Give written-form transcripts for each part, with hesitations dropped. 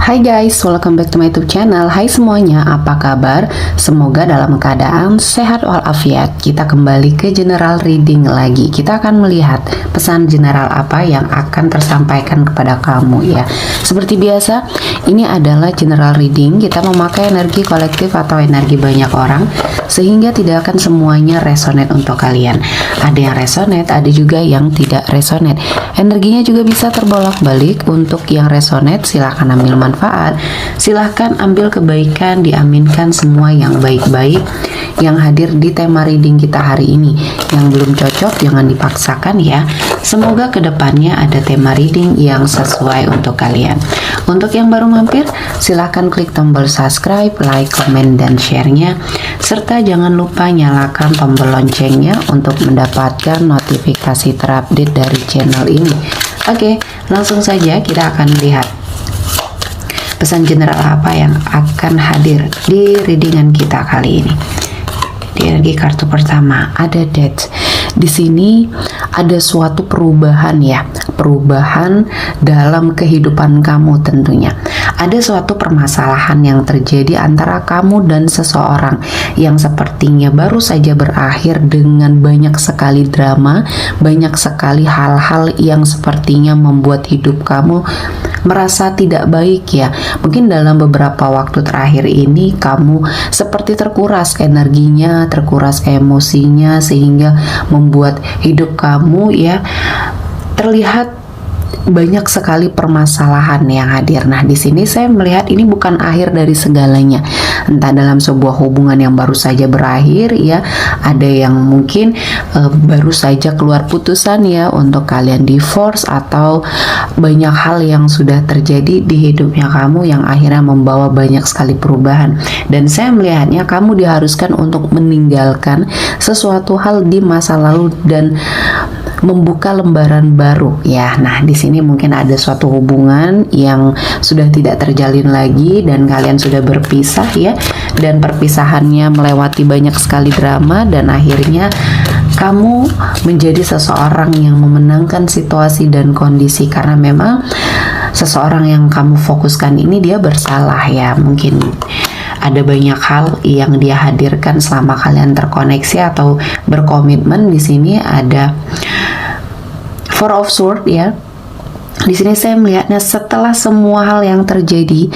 Hai guys, welcome back to my YouTube channel. Hai semuanya, apa kabar? Semoga dalam keadaan sehat walafiat. Kita kembali ke general reading lagi. Kita akan melihat pesan general apa yang akan tersampaikan kepada kamu ya. Seperti biasa, ini adalah general reading. Kita memakai energi kolektif atau energi banyak orang, sehingga tidak akan semuanya resonate untuk kalian. Ada yang resonate, ada juga yang tidak resonate. Energinya juga bisa terbolak-balik. Untuk yang resonate, silahkan ambil manfaat, silahkan ambil kebaikan, diaminkan semua yang baik-baik yang hadir di tema reading kita hari ini. Yang belum cocok jangan dipaksakan ya. Semoga kedepannya ada tema reading yang sesuai untuk kalian. Untuk yang baru mampir, silahkan klik tombol subscribe, like, komen, dan share-nya, serta jangan lupa nyalakan tombol loncengnya untuk mendapatkan notifikasi terupdate dari channel ini. Oke, langsung saja kita akan lihat pesan general apa yang akan hadir di readingan kita kali ini. Di energi kartu pertama ada Death. Di sini ada suatu perubahan ya, perubahan dalam kehidupan kamu tentunya. Ada suatu permasalahan yang terjadi antara kamu dan seseorang yang sepertinya baru saja berakhir dengan banyak sekali drama, banyak sekali hal-hal yang sepertinya membuat hidup kamu merasa tidak baik ya. Mungkin dalam beberapa waktu terakhir ini kamu seperti terkuras energinya, terkuras emosinya, sehingga membuat hidup kamu ya terlihat banyak sekali permasalahan yang hadir. Nah, di sini saya melihat ini bukan akhir dari segalanya. Entah dalam sebuah hubungan yang baru saja berakhir ya, ada yang mungkin baru saja keluar putusan ya untuk kalian divorce, atau banyak hal yang sudah terjadi di hidupnya kamu yang akhirnya membawa banyak sekali perubahan. Dan saya melihatnya kamu diharuskan untuk meninggalkan sesuatu hal di masa lalu dan membuka lembaran baru ya. Nah, di sini mungkin ada suatu hubungan yang sudah tidak terjalin lagi dan kalian sudah berpisah ya, dan perpisahannya melewati banyak sekali drama, dan akhirnya kamu menjadi seseorang yang memenangkan situasi dan kondisi karena memang seseorang yang kamu fokuskan ini dia bersalah ya. Mungkin ada banyak hal yang dia hadirkan selama kalian terkoneksi atau berkomitmen. Di sini ada Four of Swords ya. Di sini saya melihatnya setelah semua hal yang terjadi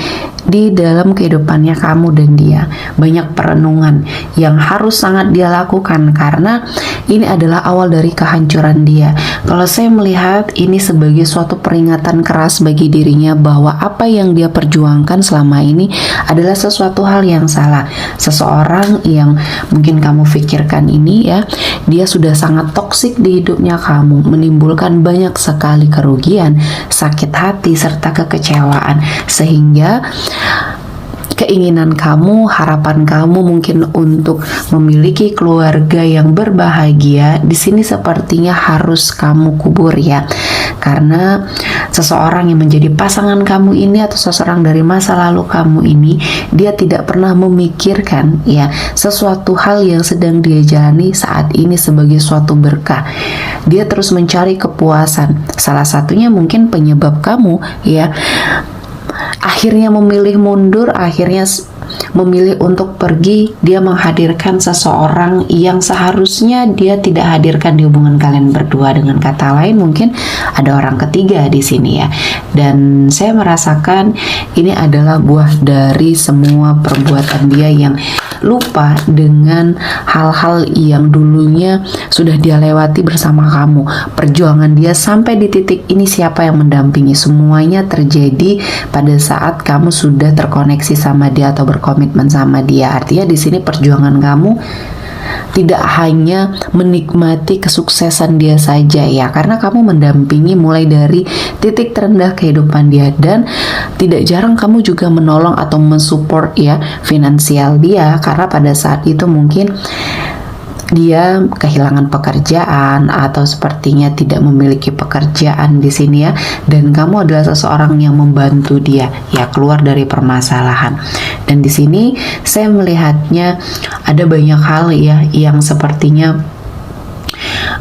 di dalam kehidupannya kamu dan dia, banyak perenungan yang harus sangat dia lakukan karena ini adalah awal dari kehancuran dia. Kalau saya melihat ini sebagai suatu peringatan keras bagi dirinya bahwa apa yang dia perjuangkan selama ini adalah sesuatu hal yang salah. Seseorang yang mungkin kamu pikirkan ini ya, dia sudah sangat toksik di hidupnya kamu, menimbulkan banyak sekali kerugian, sakit hati, serta kekecewaan, sehingga keinginan kamu, harapan kamu mungkin untuk memiliki keluarga yang berbahagia di sini sepertinya harus kamu kubur ya. Karena seseorang yang menjadi pasangan kamu ini atau seseorang dari masa lalu kamu ini, dia tidak pernah memikirkan ya sesuatu hal yang sedang dia jalani saat ini sebagai suatu berkah. Dia terus mencari kepuasan. Salah satunya mungkin penyebab kamu ya akhirnya memilih mundur, akhirnya memilih untuk pergi. Dia menghadirkan seseorang yang seharusnya dia tidak hadirkan di hubungan kalian berdua. Dengan kata lain, mungkin ada orang ketiga di sini ya. Dan saya merasakan ini adalah buah dari semua perbuatan dia yang lupa dengan hal-hal yang dulunya sudah dia lewati bersama kamu. Perjuangan dia sampai di titik ini siapa yang mendampingi? Semuanya terjadi pada saat kamu sudah terkoneksi sama dia atau berkomitmen sama dia. Artinya di sini perjuangan kamu tidak hanya menikmati kesuksesan dia saja ya, karena kamu mendampingi mulai dari titik terendah kehidupan dia, dan tidak jarang kamu juga menolong atau mensupport ya finansial dia, karena pada saat itu mungkin dia kehilangan pekerjaan atau sepertinya tidak memiliki pekerjaan di sini ya, dan kamu adalah seseorang yang membantu dia ya keluar dari permasalahan. Dan di sini saya melihatnya ada banyak hal ya yang sepertinya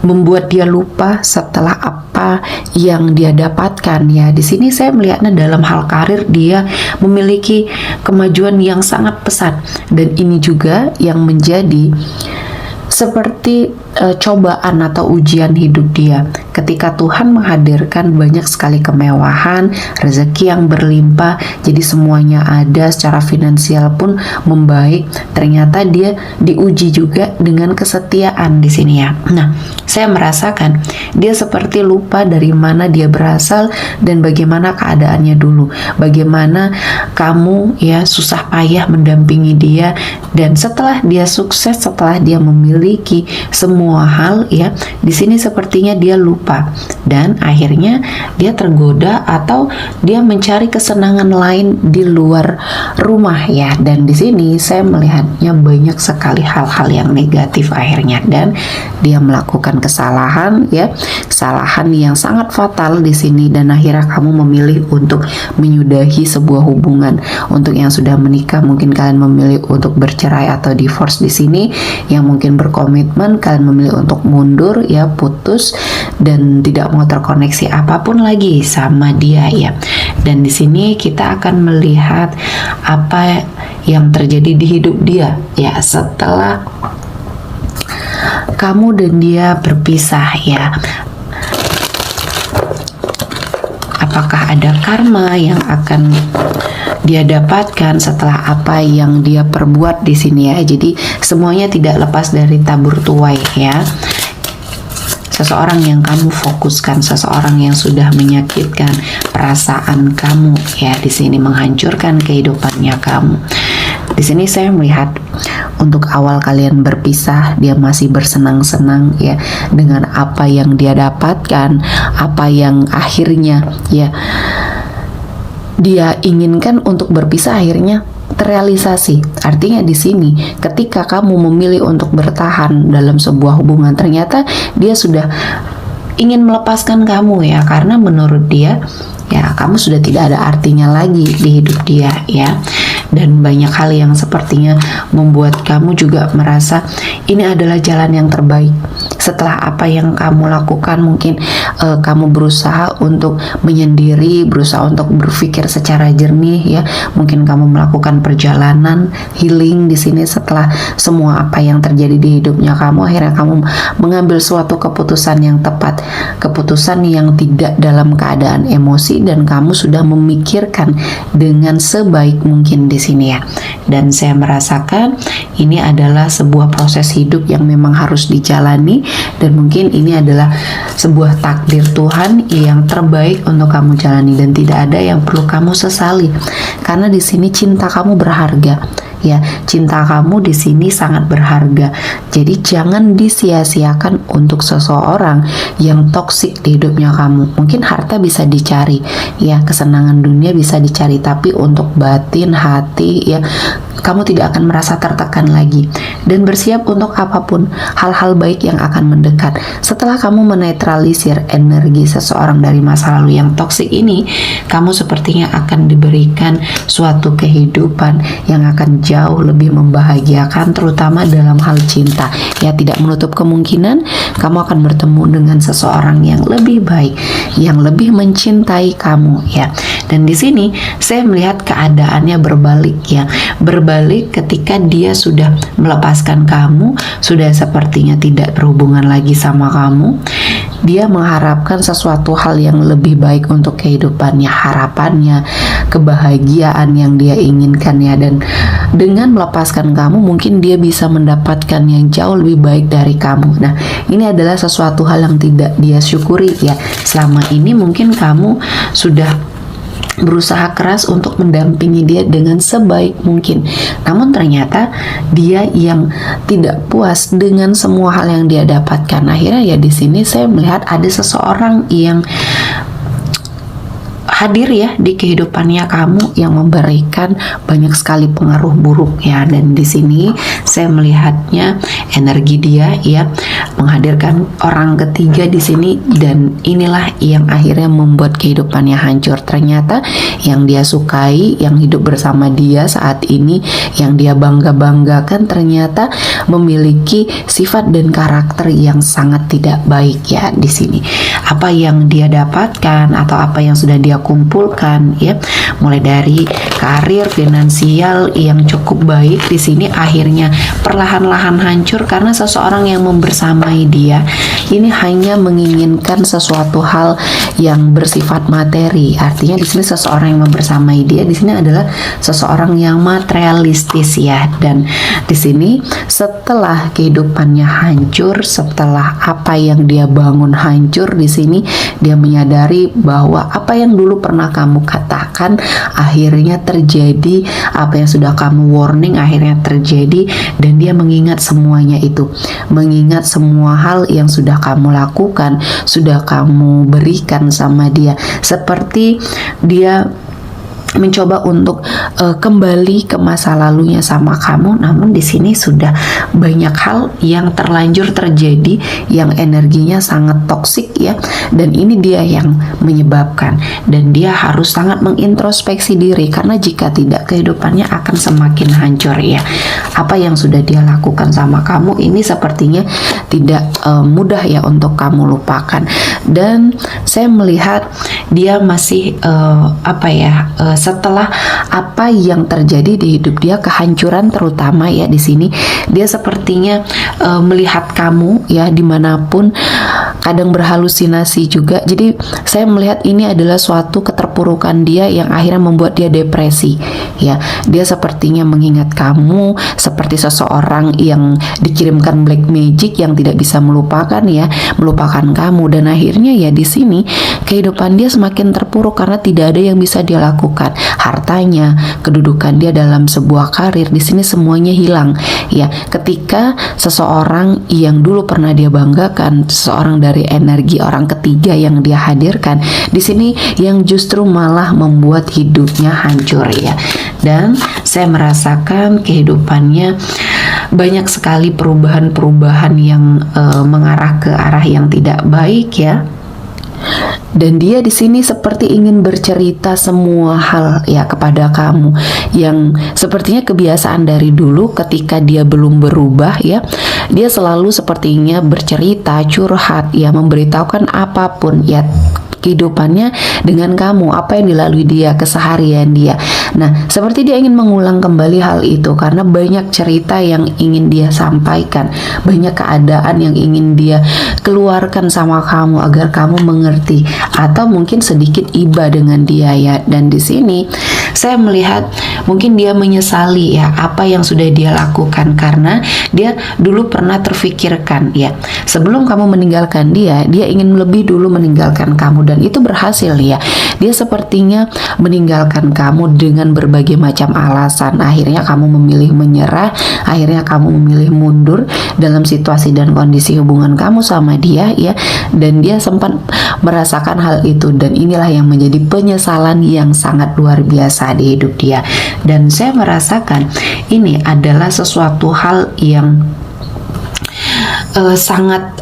membuat dia lupa setelah apa yang dia dapatkan ya. Di sini saya melihatnya dalam hal karir dia memiliki kemajuan yang sangat pesat, dan ini juga yang menjadi seperti cobaan atau ujian hidup dia ketika Tuhan menghadirkan banyak sekali kemewahan, rezeki yang berlimpah, jadi semuanya ada, secara finansial pun membaik. Ternyata dia diuji juga dengan kesetiaan di sini ya. Nah, saya merasakan dia seperti lupa dari mana dia berasal dan bagaimana keadaannya dulu. Bagaimana kamu ya susah payah mendampingi dia, dan setelah dia sukses, setelah dia memiliki semua hal ya, di sini sepertinya dia lupa dan akhirnya dia tergoda atau dia mencari kesenangan lain di luar rumah ya. Dan di sini saya melihatnya banyak sekali hal-hal yang negatif akhirnya, dan dia melakukan kesalahan ya, kesalahan yang sangat fatal di sini, dan akhirnya kamu memilih untuk menyudahi sebuah hubungan. Untuk yang sudah menikah mungkin kalian memilih untuk bercerai atau divorce di sini. Yang mungkin berkomitmen kalian memilih untuk mundur ya, putus dan tidak mau terkoneksi apapun lagi sama dia ya. Dan di sini kita akan melihat apa yang terjadi di hidup dia ya setelah kamu dan dia berpisah ya. Apakah ada karma yang akan dia dapatkan setelah apa yang dia perbuat di sini ya. Jadi semuanya tidak lepas dari tabur tuai ya. Seseorang yang kamu fokuskan, seseorang yang sudah menyakitkan perasaan kamu ya, di sini menghancurkan kehidupannya kamu. Di sini saya melihat untuk awal kalian berpisah, dia masih bersenang-senang ya dengan apa yang dia dapatkan, apa yang akhirnya ya dia inginkan untuk berpisah akhirnya terrealisasi. Artinya di sini ketika kamu memilih untuk bertahan dalam sebuah hubungan, ternyata dia sudah ingin melepaskan kamu ya, karena menurut dia ya kamu sudah tidak ada artinya lagi di hidup dia ya. Dan banyak hal yang sepertinya membuat kamu juga merasa ini adalah jalan yang terbaik. Setelah apa yang kamu lakukan, mungkin kamu berusaha untuk menyendiri, berusaha untuk berpikir secara jernih ya. Mungkin kamu melakukan perjalanan healing di sini setelah semua apa yang terjadi di hidupnya kamu. Akhirnya kamu mengambil suatu keputusan yang tepat, keputusan yang tidak dalam keadaan emosi, dan kamu sudah memikirkan dengan sebaik mungkin di sini ya. Dan saya merasakan ini adalah sebuah proses hidup yang memang harus dijalani, dan mungkin ini adalah sebuah takdir Tuhan yang terbaik untuk kamu jalani, dan tidak ada yang perlu kamu sesali karena di sini cinta kamu berharga. Ya, cinta kamu di sini sangat berharga. Jadi jangan disia-siakan untuk seseorang yang toksik di hidupnya kamu. Mungkin harta bisa dicari, ya, kesenangan dunia bisa dicari, tapi untuk batin, hati, ya, kamu tidak akan merasa tertekan lagi, dan bersiap untuk apapun hal-hal baik yang akan mendekat. Setelah kamu menetralisir energi seseorang dari masa lalu yang toksik ini, kamu sepertinya akan diberikan suatu kehidupan yang akan jauh lebih membahagiakan, terutama dalam hal cinta. Ya, tidak menutup kemungkinan kamu akan bertemu dengan seseorang yang lebih baik, yang lebih mencintai kamu, ya. Dan di sini saya melihat keadaannya berbalik, ya. Berbalik ketika dia sudah melepaskan kamu, sudah sepertinya tidak berhubungan lagi sama kamu. Dia mengharapkan sesuatu hal yang lebih baik untuk kehidupannya, harapannya, kebahagiaan yang dia inginkan, ya. Dan dengan melepaskan kamu, mungkin dia bisa mendapatkan yang jauh lebih baik dari kamu. Nah, ini adalah sesuatu hal yang tidak dia syukuri, ya. Selama ini mungkin kamu sudah berusaha keras untuk mendampingi dia dengan sebaik mungkin, namun ternyata dia yang tidak puas dengan semua hal yang dia dapatkan. Akhirnya ya di sini saya melihat ada seseorang yang hadir ya di kehidupannya kamu yang memberikan banyak sekali pengaruh buruk ya. Dan di sini saya melihatnya energi dia ya menghadirkan orang ketiga di sini, dan inilah yang akhirnya membuat kehidupannya hancur. Ternyata yang dia sukai, yang hidup bersama dia saat ini, yang dia bangga-banggakan ternyata memiliki sifat dan karakter yang sangat tidak baik ya di sini. Apa yang dia dapatkan atau apa yang sudah dia kumpulkan ya, mulai dari karir, finansial yang cukup baik di sini akhirnya perlahan-lahan hancur karena seseorang yang membersamai dia ini hanya menginginkan sesuatu hal yang bersifat materi. Artinya di sini seseorang yang membersamai dia di sini adalah seseorang yang materialistis ya. Dan di sini setelah kehidupannya hancur, setelah apa yang dia bangun hancur, di sini dia menyadari bahwa apa yang dulu pernah kamu katakan akhirnya terjadi, apa yang sudah kamu warning akhirnya terjadi, dan dia mengingat semuanya itu, mengingat semua hal yang sudah kamu lakukan, sudah kamu berikan sama dia, seperti dia mencoba untuk kembali ke masa lalunya sama kamu, namun di sini sudah banyak hal yang terlanjur terjadi yang energinya sangat toksik ya, dan ini dia yang menyebabkan, dan dia harus sangat mengintrospeksi diri karena jika tidak kehidupannya akan semakin hancur ya. Apa yang sudah dia lakukan sama kamu ini sepertinya tidak mudah ya untuk kamu lupakan, dan saya melihat dia masih setelah apa yang terjadi di hidup dia, kehancuran terutama ya di sini, dia sepertinya melihat kamu ya dimanapun, kadang berhalusinasi juga. Jadi saya melihat ini adalah suatu keterpurukan dia yang akhirnya membuat dia depresi ya. Dia sepertinya mengingat kamu seperti seseorang yang dikirimkan black magic yang tidak bisa melupakan ya, melupakan kamu, dan akhirnya ya di sini kehidupan dia semakin terpuruk karena tidak ada yang bisa dia lakukan. Hartanya, kedudukan dia dalam sebuah karir, di sini semuanya hilang ya. Ketika seseorang yang dulu pernah dia banggakan, seseorang dari energi orang ketiga yang dia hadirkan di sini yang justru malah membuat hidupnya hancur ya. Dan saya merasakan kehidupannya banyak sekali perubahan-perubahan yang mengarah ke arah yang tidak baik ya. Dan dia di sini seperti ingin bercerita semua hal ya kepada kamu, yang sepertinya kebiasaan dari dulu ketika dia belum berubah ya. Dia selalu sepertinya bercerita, curhat ya, memberitahukan apapun ya kehidupannya dengan kamu, apa yang dilalui dia, keseharian dia. Nah, seperti dia ingin mengulang kembali hal itu karena banyak cerita yang ingin dia sampaikan, banyak keadaan yang ingin dia keluarkan sama kamu agar kamu mengerti, atau mungkin sedikit iba dengan dia ya. Dan di sini saya melihat mungkin dia menyesali ya apa yang sudah dia lakukan, karena dia dulu pernah terfikirkan ya, sebelum kamu meninggalkan dia, dia ingin lebih dulu meninggalkan kamu, dan itu berhasil ya. Dia sepertinya meninggalkan kamu dengan berbagai macam alasan. Akhirnya kamu memilih menyerah, akhirnya kamu memilih mundur dalam situasi dan kondisi hubungan kamu sama dia ya. Dan dia sempat merasakan hal itu, dan inilah yang menjadi penyesalan yang sangat luar biasa di hidup dia. Dan saya merasakan ini adalah sesuatu hal yang sangat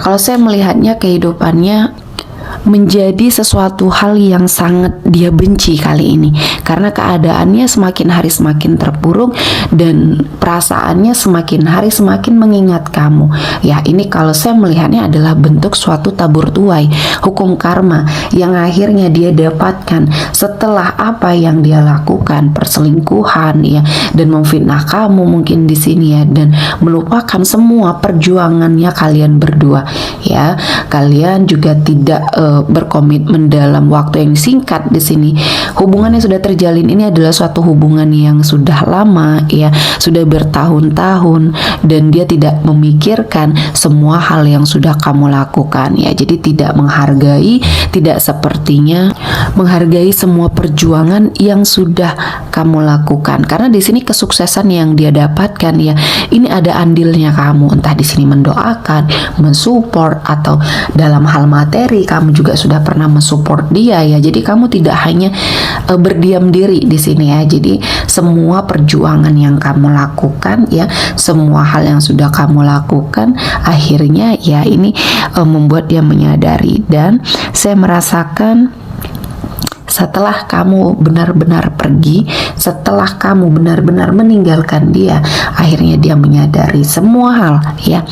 kalau saya melihatnya kehidupannya menjadi sesuatu hal yang sangat dia benci kali ini, karena keadaannya semakin hari semakin terpuruk dan perasaannya semakin hari semakin mengingat kamu ya. Ini kalau saya melihatnya adalah bentuk suatu tabur tuai, hukum karma yang akhirnya dia dapatkan setelah apa yang dia lakukan, perselingkuhan ya, dan memfitnah kamu mungkin di sini ya, dan melupakan semua perjuangannya kalian berdua ya. Kalian juga tidak berkomitmen dalam waktu yang singkat. Di sini hubungan yang sudah terjalin ini adalah suatu hubungan yang sudah lama ya, sudah bertahun-tahun, dan dia tidak memikirkan semua hal yang sudah kamu lakukan ya. Jadi tidak menghargai, tidak sepertinya menghargai semua perjuangan yang sudah kamu lakukan, karena di sini kesuksesan yang dia dapatkan ya, ini ada andilnya kamu, entah di sini mendoakan, mensupport, atau dalam hal materi kamu juga sudah pernah mensupport dia ya. Jadi kamu tidak hanya berdiam diri di sini ya. Jadi semua perjuangan yang kamu lakukan ya, semua hal yang sudah kamu lakukan akhirnya ya ini membuat dia menyadari. Dan saya merasakan setelah kamu benar-benar pergi, setelah kamu benar-benar meninggalkan dia, akhirnya dia menyadari semua hal ya.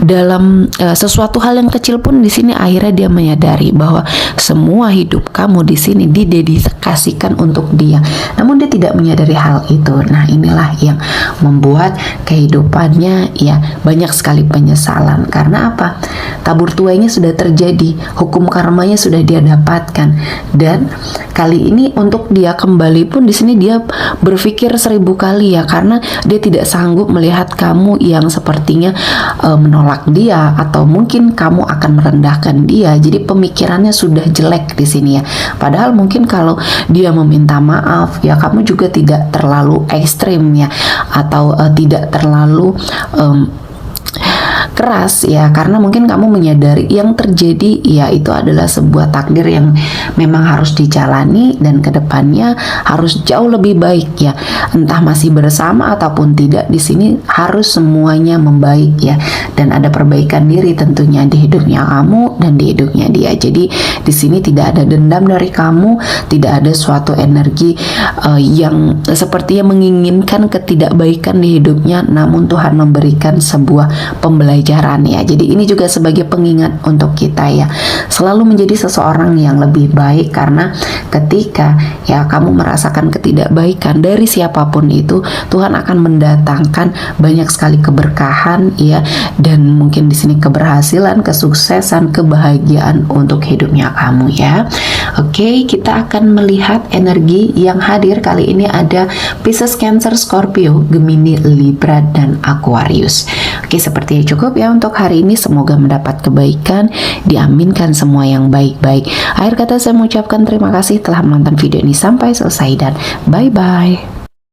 Dalam sesuatu hal yang kecil pun di sini akhirnya dia menyadari bahwa semua hidup kamu di sini didedikasikan untuk dia. Namun dia tidak menyadari hal itu. Nah, inilah yang membuat kehidupannya ya banyak sekali penyesalan. Karena apa? Tabur tuainya sudah terjadi, hukum karmanya sudah dia dapatkan, dan kali ini untuk dia kembali pun di sini dia berpikir 1000 kali ya, karena dia tidak sanggup melihat kamu yang sepertinya menolak dia, atau mungkin kamu akan merendahkan dia. Jadi pemikirannya sudah jelek di sini ya. Padahal mungkin kalau dia meminta maaf ya, kamu juga tidak terlalu ekstrim ya, atau tidak terlalu keras ya, karena mungkin kamu menyadari yang terjadi ya itu adalah sebuah takdir yang memang harus dijalani, dan kedepannya harus jauh lebih baik ya. Entah masih bersama ataupun tidak, di sini harus semuanya membaik ya, dan ada perbaikan diri tentunya di hidupnya kamu dan di hidupnya dia. Jadi di sini tidak ada dendam dari kamu, tidak ada suatu energi yang sepertinya menginginkan ketidakbaikan di hidupnya, namun Tuhan memberikan sebuah pembelajaran ya. Jadi ini juga sebagai pengingat untuk kita ya, selalu menjadi seseorang yang lebih baik, karena ketika ya kamu merasakan ketidakbaikan dari siapapun itu, Tuhan akan mendatangkan banyak sekali keberkahan ya, dan mungkin di sini keberhasilan, kesuksesan, kebahagiaan untuk hidupnya kamu ya. Oke, kita akan melihat energi yang hadir kali ini ada Pisces, Cancer, Scorpio, Gemini, Libra, dan Aquarius. Oke, sepertinya cukup ya untuk hari ini. Semoga mendapat kebaikan, diaminkan semua yang baik-baik. Akhir kata saya mengucapkan terima kasih telah menonton video ini sampai selesai, dan bye-bye.